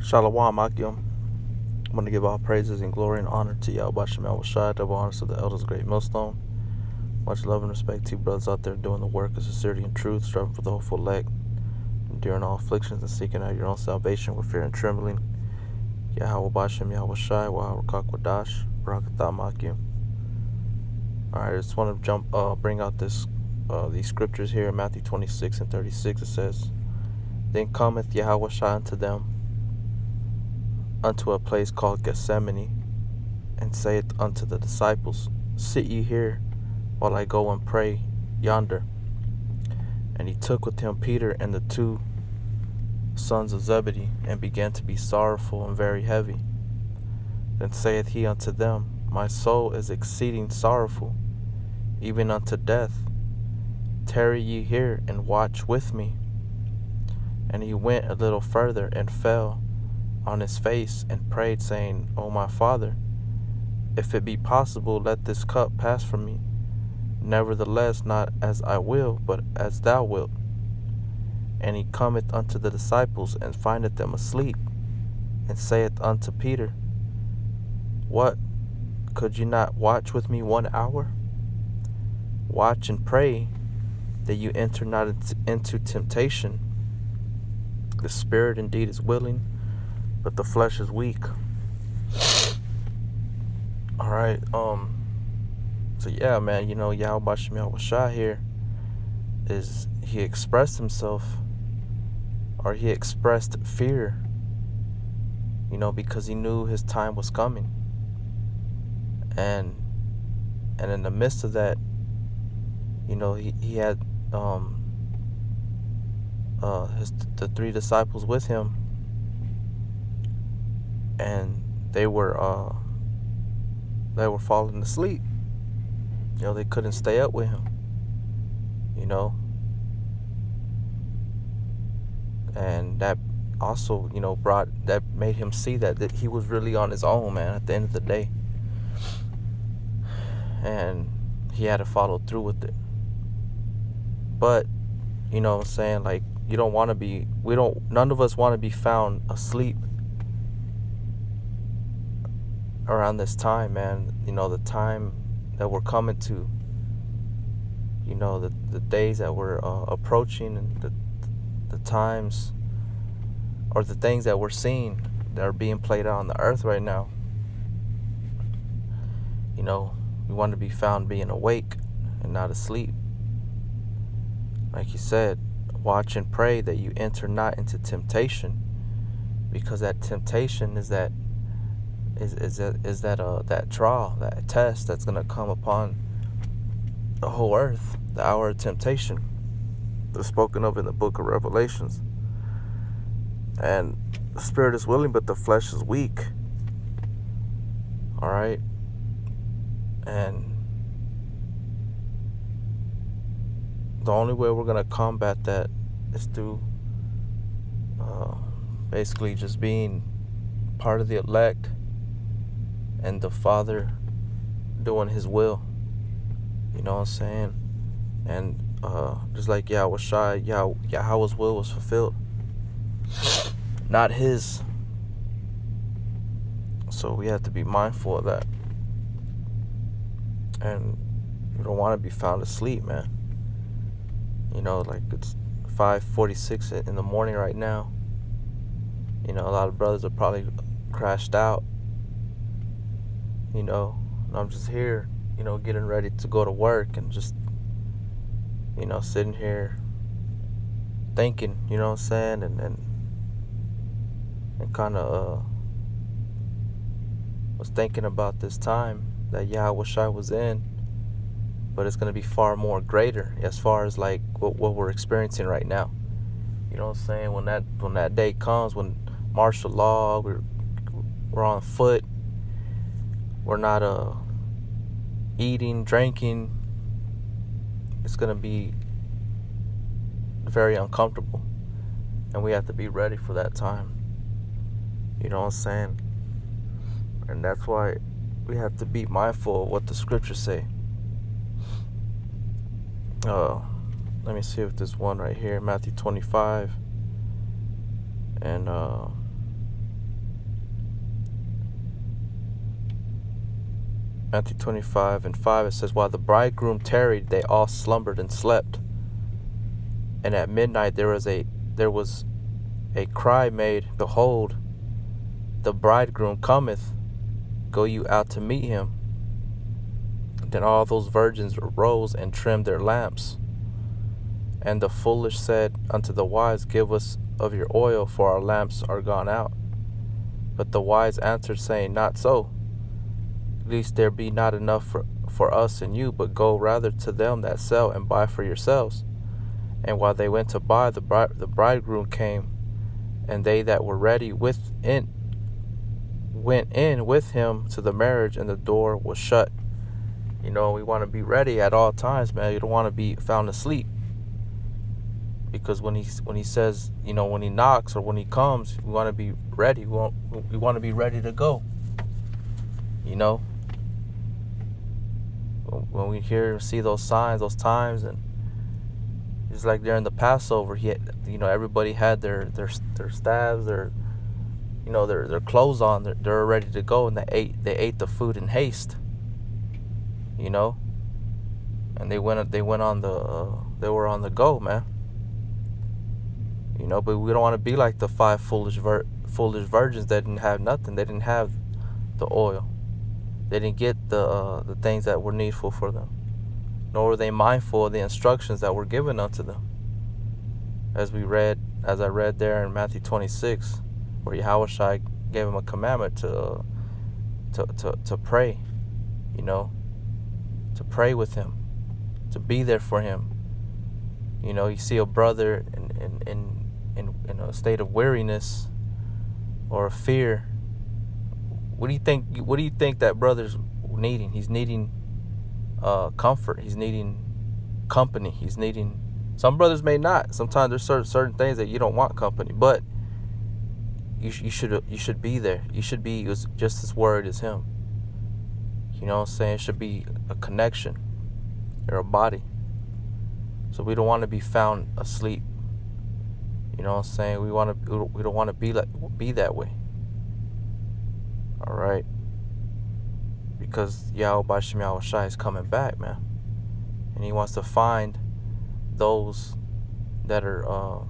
Shalom Akim. I'm going to give all praises and glory and honor to Yahweh Shem Shai, double honors to the elders of Great Millstone. Much love and respect to you brothers out there doing the work of sincerity and truth, striving for the hopeful elect, enduring all afflictions and seeking out your own salvation with fear and trembling. Yahweh Shem Shai, Wahawah Kwadash, Barakatam Akim. Alright, I just want to bring out these scriptures here in Matthew 26 and 36. It says, Then cometh Yahweh Shai unto them, unto a place called Gethsemane, and saith unto the disciples, Sit ye here, while I go and pray yonder. And he took with him Peter and the two sons of Zebedee, and began to be sorrowful and very heavy. Then saith he unto them, My soul is exceeding sorrowful, even unto death. Tarry ye here, and watch with me. And he went a little further, and fell on his face, and prayed, saying, O my Father, if it be possible, let this cup pass from me. Nevertheless, not as I will, but as thou wilt. And he cometh unto the disciples, and findeth them asleep, and saith unto Peter, What, could you not watch with me 1 hour? Watch and pray, that you enter not into temptation. The spirit indeed is willing, but the flesh is weak. Alright, so yeah, man, Yahweh Shem Shai here he expressed himself, or he expressed fear, because he knew his time was coming. And in the midst of that, he had the three disciples with him, and they were falling asleep. They couldn't stay up with him. And that also, made him see that he was really on his own, man, at the end of the day. And he had to follow through with it. But, what I'm saying, like, none of us want to be found asleep around this time, man. The time that we're coming to, the days that we're approaching, and the times, or the things that we're seeing that are being played out on the earth right now. We want to be found being awake and not asleep. Like he said, watch and pray that you enter not into temptation, because that temptation is that trial, that test that's going to come upon the whole earth, the hour of temptation that's spoken of in the book of Revelations. And the spirit is willing, but the flesh is weak. Alright? And the only way we're going to combat that is through basically just being part of the elect, and the Father doing his will. You know what I'm saying? And just like Yahweh Shai, Yahweh's will was fulfilled, not his. So we have to be mindful of that. And you don't want to be found asleep, man. Like it's 5:46 in the morning right now. A lot of brothers are probably crashed out. And I'm just here, getting ready to go to work, and just, sitting here thinking, what I'm saying, and kind of was thinking about this time that Yahweh Shai was in, but it's going to be far more greater as far as like what we're experiencing right now. You know what I'm saying? When that day comes, when martial law, we're on foot, we're not eating, drinking, it's going to be very uncomfortable, and we have to be ready for that time. You know what I'm saying? And that's why we have to be mindful of what the scriptures say. Let me see if this one right here, Matthew 25 and Matthew 25:5, it says, while the bridegroom tarried, they all slumbered and slept. And at midnight there was a cry made, behold, the bridegroom cometh, go you out to meet him. Then all those virgins arose and trimmed their lamps. And the foolish said unto the wise, give us of your oil, for our lamps are gone out. But the wise answered, saying, not so, least there be not enough for us and you, but go rather to them that sell and buy for yourselves. And while they went to buy, the bridegroom came, and they that were ready went in with him to the marriage, and the door was shut. You know, we want to be ready at all times, man. You don't want to be found asleep. Because when he says, you know, when he knocks or when he comes, we want to be ready. We want to be ready to go. You know, when we see those signs, those times, and it's like during the Passover, everybody had their staves, their clothes on, they're ready to go, and they ate the food in haste. You know, and they were on the go, man. You know, but we don't want to be like the 5 foolish virgins that didn't have nothing. They didn't have the oil. They didn't get the things that were needful for them, nor were they mindful of the instructions that were given unto them. As I read there in Matthew 26, where Yahushua gave him a commandment to pray, you know, to pray with him, to be there for him. You know, you see a brother in a state of weariness or of fear. What do you think that brother's needing? He's needing comfort. He's needing company. He's needing. Some brothers may not. Sometimes there's certain things that you don't want company, but you should be there. You should be just as worried as him. You know what I'm saying? It should be a connection or a body. So we don't want to be found asleep. You know what I'm saying? We don't want to be that way. All right. Because Yahweh B'Shem Yahushua is coming back, man. And he wants to find those that are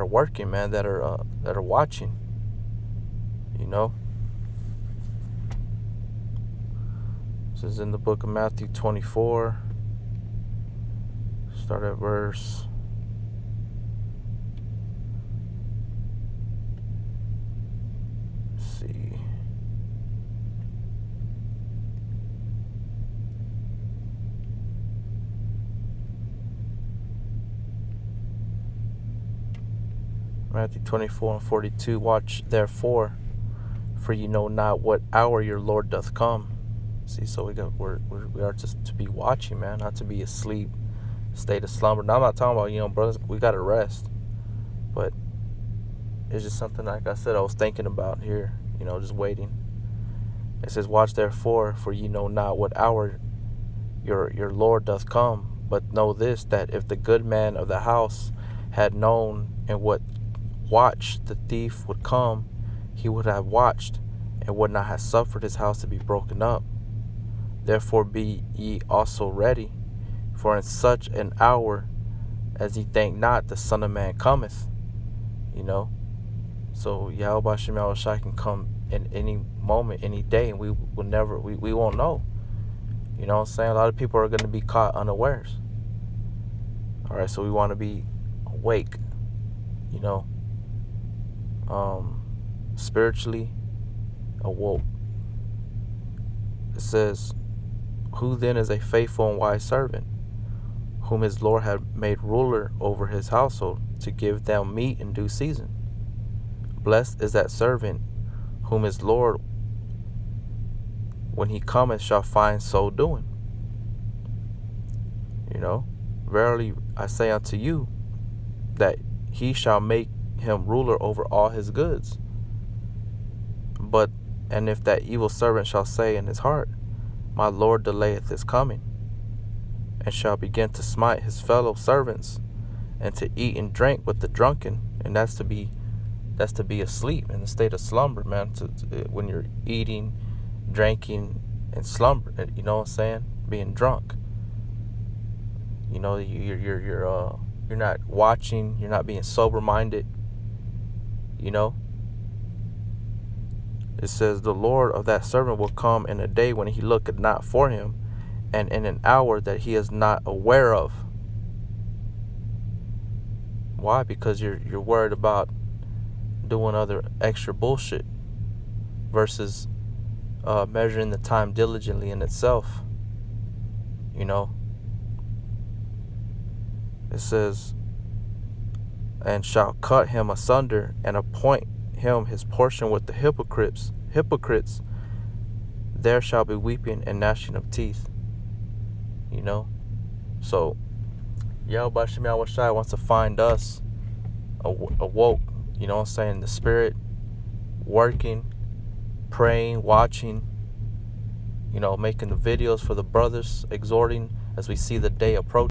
working, man, that are watching. You know? This is in the book of Matthew 24. Start at verse. Let's see. Matthew 24:42. Watch therefore, for you know not what hour your Lord doth come. See, so we are just to be watching, man, not to be asleep, state of slumber. Now I'm not talking about, you know, brothers, we gotta rest, but it's just something, like I said, I was thinking about here, you know, just waiting. It says, watch therefore, for you know not what hour your Lord doth come. But know this, that if the good man of the house had known in what watch the thief would come, he would have watched, and would not have suffered his house to be broken up. Therefore be ye also ready, for in such an hour as ye think not, the Son of Man cometh. You know, so Yahweh B'Shem Yahushua can come in any moment, any day, and we won't know. You know what I'm saying? A lot of people are going to be caught unawares. All right, so we want to be awake, you know, spiritually awoke. It says, who then is a faithful and wise servant, whom his Lord had made ruler over his household, to give them meat in due season? Blessed is that servant whom his Lord, when he cometh, shall find so doing. You know, verily I say unto you, that he shall make him ruler over all his goods. And if that evil servant shall say in his heart, my Lord delayeth his coming, and shall begin to smite his fellow servants, and to eat and drink with the drunken, and that's to be asleep in the state of slumber, man. When you're eating, drinking, and slumber, you know what I'm saying? Being drunk. You know, you're not watching, you're not being sober minded, you know. It says the Lord of that servant will come in a day when he looketh not for him, and in an hour that he is not aware of. Why? Because you're worried about doing other extra bullshit versus measuring the time diligently in itself. You know, it says, and shall cut him asunder and appoint him his portion with the hypocrites. There shall be weeping and gnashing of teeth. You know, so Yahweh Shem Yahweh Shai wants to find us awoke. You know what I'm saying? The spirit, working, praying, watching. You know, making the videos for the brothers, exhorting as we see the day approach.